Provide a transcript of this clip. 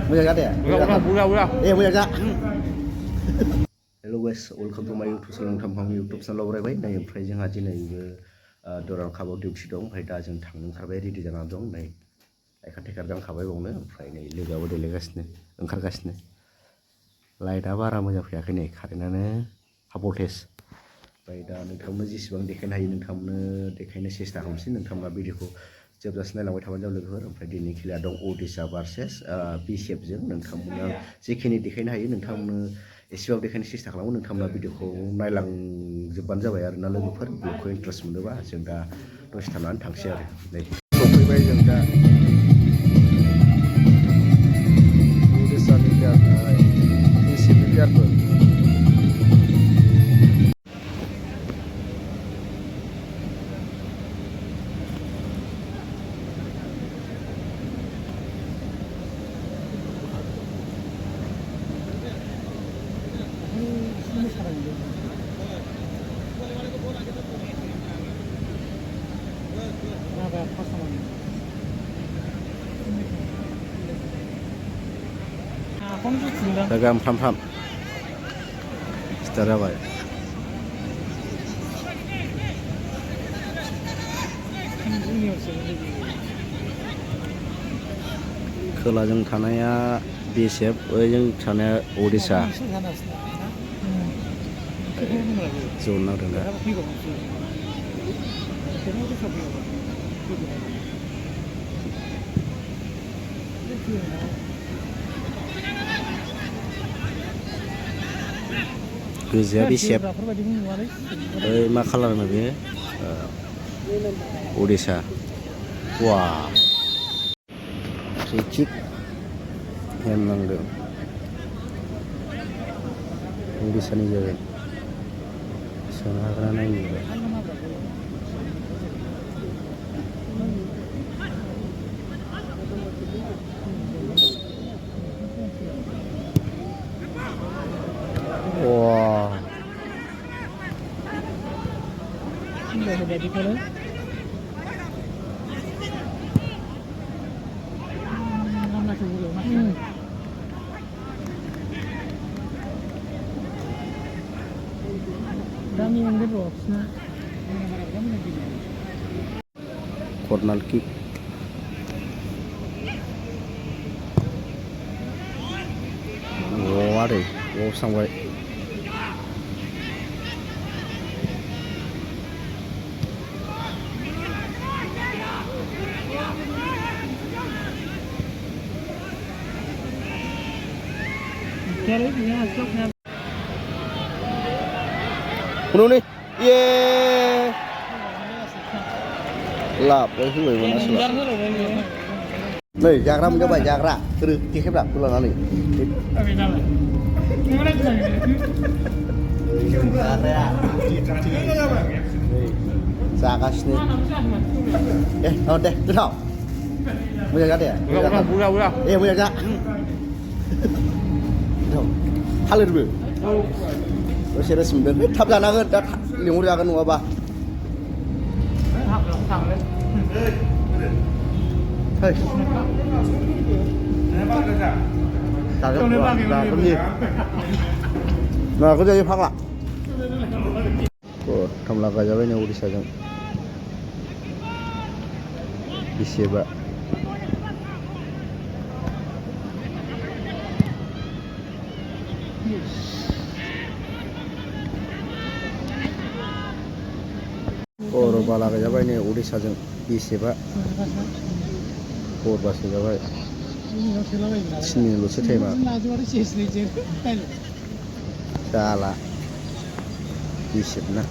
Moja gak ya? Udah. Moja gak? Hello guys, welcome to my YouTube channel. Nonton YouTube channel बरायबाय नै ओमफ्राय जोंहा दिनैबो दरान काबाव duty दं ओमफ्राय दा जों थांनो ओंखारबाय रेडि जाना दं नै आइखार थेखार गानखाबाय बावनो ओमफ्राय नै लोगोआबो देलायगासिनो ओंखारगासिनो लाइटआ बारा मोजां फैयाखै नै कारेन्टआनो हाफ भल्टेज ओमफ्राय दा नोंथांमोननो जेसेबां देखायनो हायो नोंथांमोननो देखायनो सेस्था खालामसै नोंथांमोना भिडिअखौ जोबजासिम नायलांबाय थाबानो जाबाय लोगोफोर ओमफ्राय दिनै खेलाया दं ओडिशा भार्सेस बिएसएफजों नोंथांमोना जेखिनि देखायनो हायो नोंथांमोननो एसेबाबो देखायनो सेस्था खालामो नोंथांमोना भिडिअखौ नायलांजोबबानो जाबाय आरोना लोगोफोर ब्लगखौ इन्टारेस्ट मोनोबा जों दा दसे थानानै थांसै आरो नै सफैबाय जों दा ओडिशानि बिएसएफनि प्लेयारफोर Dagang pam-pam start जाबाय खोलाजों थानाया बिएसएफ ओजों थानाया ओडिशा जन नांदों दा गोजाया बिएसएफ ओइ मा खालारनो बे ओडिशा वा फ्रि किक हेम नांदों ओडिशानि जागोन सोनो हाग्रा नायबाय Corner kick deh sampai Penuh nih, yeay, lap, hului mana sih? Nih, jagra mencoba jagra, terus kikip lah pulang kali. Sakas nih, oh deh, tuh tau, mau jaga deh, udah, mau jaga, halir bu. Terus ada 9 tab जानांगोन दा लिंहर जागोन नङाबा Hei Nah aku jadi pak lah Tamlah kajabai nih Odisha jeng Biseba बाला जाबाय नै ओडिशाजों बिएसएफआ बासो जाबाय 3 मिनिटल'सो टाइमा जाला बिएसएफना